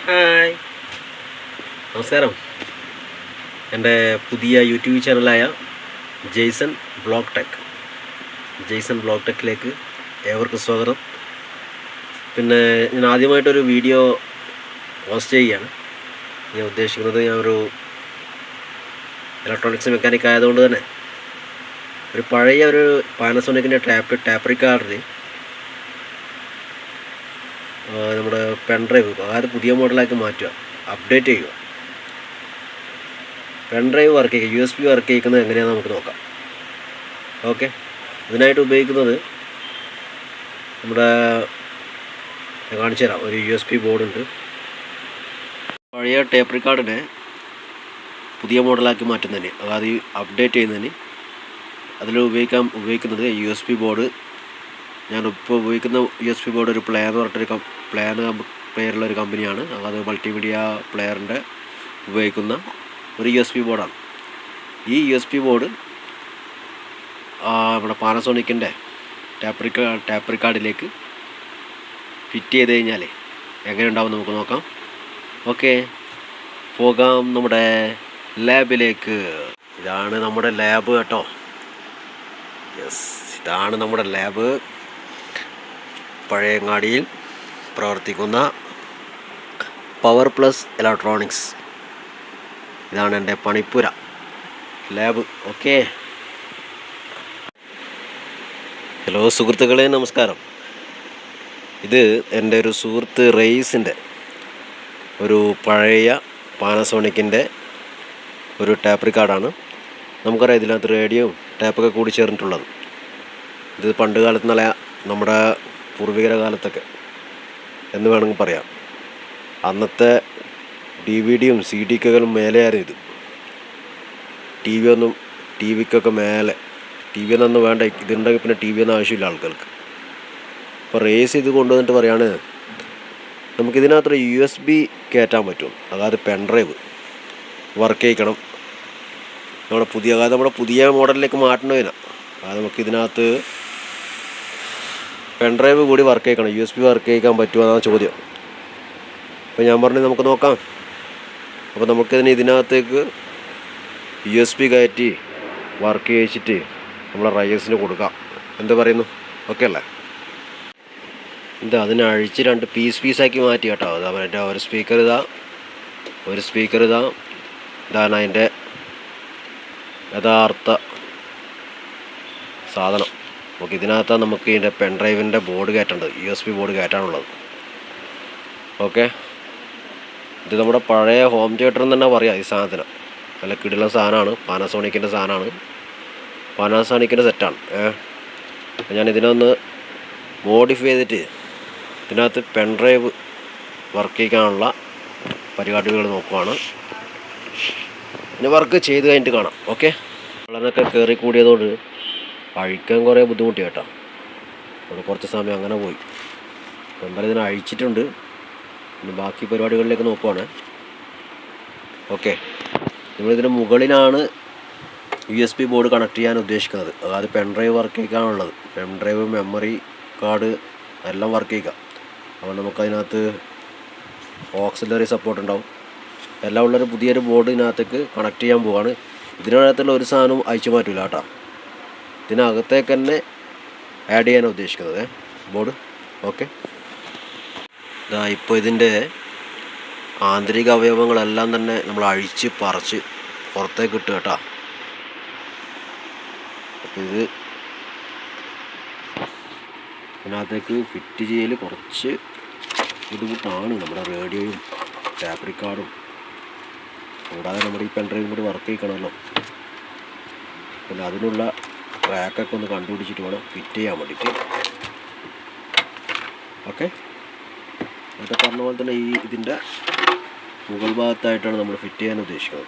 Hi, നമസ്കാരം. എൻ്റെ പുതിയ യൂട്യൂബ് ചാനലായ ജെയ്സൺ ബ്ലോഗ് ടെക്കിലേക്ക് ഏവർക്കും സ്വാഗതം. പിന്നെ ഞാൻ ആദ്യമായിട്ടൊരു വീഡിയോ പോസ്റ്റ് ചെയ്യുകയാണ്. ഞാൻ ഉദ്ദേശിക്കുന്നത്, ഞാനൊരു ഇലക്ട്രോണിക്സ് മെക്കാനിക് ആയതുകൊണ്ട് തന്നെ ഒരു പഴയ ഒരു പാനസോണിക്കിൻ്റെ ടാപ്പ് റിക്കാർഡറിൽ നമ്മുടെ പെൻഡ്രൈവ്, അതായത് പുതിയ മോഡലാക്കി മാറ്റുക, അപ്ഡേറ്റ് ചെയ്യുക. പെൻഡ്രൈവ് വർക്ക് ചെയ്യുക, USB വർക്ക് ചെയ്യിക്കുന്നത് എങ്ങനെയാണെന്ന് നമുക്ക് നോക്കാം. ഓക്കെ, ഇതിനായിട്ട് ഉപയോഗിക്കുന്നത് നമ്മുടെ, ഞാൻ കാണിച്ചു തരാം. ഒരു USB ബോർഡുണ്ട്. പഴയ ടേപ്പ് റിക്കാർഡിനെ പുതിയ മോഡലാക്കി മാറ്റുന്നതിന്, അതായത് അപ്ഡേറ്റ് ചെയ്യുന്നതിന് അതിൽ ഉപയോഗിക്കുന്നത് USB ബോർഡ്. ഞാനിപ്പോൾ ഉപയോഗിക്കുന്ന USB ബോർഡ് ഒരു പ്ലെയർ എന്ന് പറഞ്ഞിട്ടൊരു പേരുള്ളൊരു കമ്പനിയാണ്. അതായത് മൾട്ടിമീഡിയ പ്ലെയറിൻ്റെ ഉപയോഗിക്കുന്ന ഒരു USB ബോർഡാണ്. ഈ USB ബോർഡ് നമ്മുടെ പാനസോണിക്കിൻ്റെ ടാപ്പ് റിക്കാർഡിലേക്ക് ഫിറ്റ് ചെയ്ത് കഴിഞ്ഞാൽ എങ്ങനെ ഉണ്ടാവും നമുക്ക് നോക്കാം. ഓക്കെ, പോകാം നമ്മുടെ ലാബിലേക്ക്. ഇതാണ് നമ്മുടെ ലാബ് കേട്ടോ. യെസ്, ഇതാണ് നമ്മുടെ ലാബ്. പഴയങ്ങാടിയിൽ പ്രവർത്തിക്കുന്ന പവർ പ്ലസ് ഇലക്ട്രോണിക്സ്. ഇതാണ് എൻ്റെ പണിപ്പുര ലാബ്. ഓക്കെ, ഹലോ സുഹൃത്തുക്കളെ, നമസ്കാരം. ഇത് എൻ്റെ ഒരു സുഹൃത്ത് റെയ്സിൻ്റെ ഒരു പഴയ പാനസോണിക്കിൻ്റെ ഒരു ടാപ്പ് റിക്കാർഡാണ്. നമുക്കറിയാം, ഇതിനകത്ത് റേഡിയോയും ടാപ്പൊക്കെ കൂടി ചേർന്നിട്ടുള്ളത്. ഇത് പണ്ട് കാലത്ത് നല്ല നമ്മുടെ പൂർവികര കാലത്തൊക്കെ എന്ന് വേണമെങ്കിൽ പറയാം. അന്നത്തെ DVD-യും CD-ക്കും മേലെയായിരുന്നു ഇത്. ടി വിക്കൊക്കെ മേലെ. TV ഒന്നും വേണ്ട, ഇതുണ്ടെങ്കിൽ പിന്നെ TV ഒന്നും ആവശ്യമില്ല ആൾക്കാർക്ക്. അപ്പോൾ റേസ് ഇത് കൊണ്ടുവന്നിട്ട് പറയാണ്, നമുക്കിതിനകത്തൊരു USB കയറ്റാൻ പറ്റും. അതായത് പെൻഡ്രൈവ് വർക്ക് ചെയ്യിക്കണം. നമ്മുടെ പുതിയ മോഡലിലേക്ക് മാറ്റണതിനാണ്. അത് നമുക്കിതിനകത്ത് പെൻഡ്രൈവ് കൂടി വർക്ക് ചെയ്യിക്കണം. USB വർക്ക് ചെയ്യിക്കാൻ പറ്റുമോ എന്നാണ് ചോദ്യം. അപ്പോൾ ഞാൻ പറഞ്ഞു നമുക്ക് നോക്കാം. അപ്പോൾ ഇതിനകത്തേക്ക് USB കയറ്റി വർക്ക് ചെയ്യിച്ചിട്ട് നമ്മളെ റൈസിന് കൊടുക്കാം. എന്ത് പറയുന്നു? ഓക്കെ അല്ലേ? അതിനെ അഴിച്ച് 2 പീസാക്കി മാറ്റി കേട്ടോ. അതാ മറ്റേ ഒരു സ്പീക്കർ ഇതാ. ഇതാണ് അതിൻ്റെ യഥാർത്ഥ സാധനം. ഇതിനകത്താണ് നമുക്ക് ഇതിൻ്റെ പെൻഡ്രൈവിൻ്റെ ബോർഡ് കയറ്റേണ്ടത്, USB ബോർഡ് കയറ്റാനുള്ളത്. ഓക്കെ, ഇത് നമ്മുടെ പഴയ ഹോം തിയേറ്റർ എന്ന് തന്നെ പറയാം. ഈ സാധനത്തിന് നല്ല കിടിലൻ സാധനമാണ്. പാനസോണിക്കിൻ്റെ സാധനമാണ്. പാനസോണിക്കിൻ്റെ സെറ്റാണ്. അപ്പോൾ ഞാൻ ഇതിനൊന്ന് മോഡിഫൈ ചെയ്തിട്ട് ഇതിനകത്ത് പെൻഡ്രൈവ് വർക്ക് ചെയ്യിക്കാനുള്ള പരിപാടികൾ നോക്കുവാണ്. ഇനി വർക്ക് ചെയ്ത് കഴിഞ്ഞിട്ട് കാണാം. ഓക്കെ, വെള്ളമൊക്കെ കയറി കൂടിയതുകൊണ്ട് അഴിക്കാൻ കുറേ ബുദ്ധിമുട്ടി കേട്ടോ. അവിടെ കുറച്ച് സമയം അങ്ങനെ പോയി. എന്തായാലും ഇതിനെ അഴിച്ചിട്ടുണ്ട്. ഇനി ബാക്കി പരിപാടികളിലേക്ക് നോക്കുവാണ്. ഓക്കെ, നമ്മളിതിന് മുകളിലാണ് USB ബോർഡ് കണക്ട് ചെയ്യാൻ ഉദ്ദേശിക്കുന്നത്. അതായത് പെൻഡ്രൈവ് വർക്ക് ചെയ്യിക്കാനുള്ളത്. പെൻഡ്രൈവ്, മെമ്മറി കാർഡ് എല്ലാം വർക്ക് ചെയ്യിക്കാം. അപ്പോൾ നമുക്കതിനകത്ത് ഓക്സിലറി സപ്പോർട്ട് ഉണ്ടാവും. എല്ലാം ഉള്ളൊരു പുതിയൊരു ബോർഡ് ഇതിനകത്തേക്ക് കണക്ട് ചെയ്യാൻ പോവാണ്. ഇതിനകത്തുള്ള ഒരു സാധനവും അയച്ചു മാറ്റില്ല കേട്ടോ. ഇതിനകത്തേക്ക് തന്നെ ആഡ് ചെയ്യാനാണ് ഉദ്ദേശിക്കുന്നത് ബോർഡ്. ഓക്കെ, ഇപ്പോൾ ഇതിൻ്റെ ആന്തരിക അവയവങ്ങളെല്ലാം തന്നെ നമ്മൾ അഴിച്ച് പറിച്ച് പുറത്തേക്ക് ഇട്ട് കേട്ടോ. അപ്പോൾ ഇതിനകത്തേക്ക് ഫിറ്റ് ചെയ്യൽ കുറച്ച് ബുദ്ധിമുട്ടാണ്. നമ്മുടെ റേഡിയോയും ടാപ്പ് റിക്കാർഡും കൂടാതെ നമ്മുടെ ഈ പെൻഡ്രൈവും കൂടി വർക്ക് ചെയ്യിക്കണമല്ലോ. പിന്നെ അതിനുള്ള ട്രാക്കൊക്കെ ഒന്ന് കണ്ടുപിടിച്ചിട്ട് വേണം ഫിറ്റ് ചെയ്യാൻ വേണ്ടിയിട്ട്. ഓക്കെ, നേരത്തെ പറഞ്ഞ പോലെ തന്നെ ഇതിൻ്റെ മുകൾ ഭാഗത്തായിട്ടാണ് നമ്മൾ ഫിറ്റ് ചെയ്യാൻ ഉദ്ദേശിക്കുന്നത്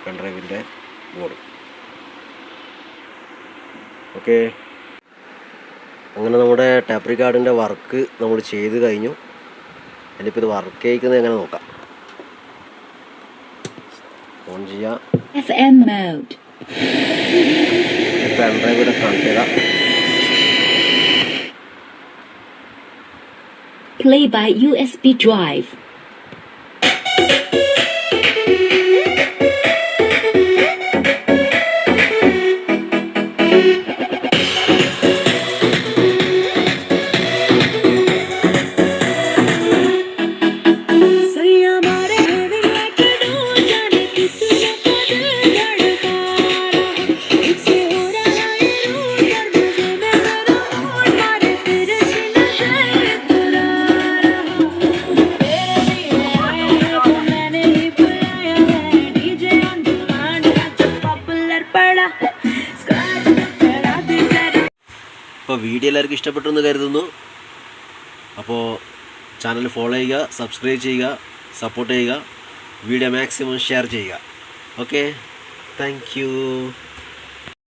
പെൻഡ്രൈവിൻ്റെ ബോർഡ്. ഓക്കെ, അങ്ങനെ നമ്മുടെ ടാപ്പ് റിക്കാർഡിൻ്റെ വർക്ക് നമ്മൾ ചെയ്ത് കഴിഞ്ഞു. ഇനിയിപ്പോൾ ഇത് വർക്ക് ചെയ്യിക്കുന്നത് എങ്ങനെ നോക്കാം. ഓൺ ചെയ്യാം. പെൻഡ്രൈവിൽ കണക്ട് ചെയ്താൽ Play by USB drive. അപ്പോൾ വീഡിയോ എല്ലാവർക്കും ഇഷ്ടപ്പെട്ടു എന്ന് കരുതുന്നു. അപ്പോൾ ചാനൽ ഫോളോ ചെയ്യുക, സബ്സ്ക്രൈബ് ചെയ്യുക, സപ്പോർട്ട് ചെയ്യുക, വീഡിയോ മാക്സിമം ഷെയർ ചെയ്യുക. Okay, thank you.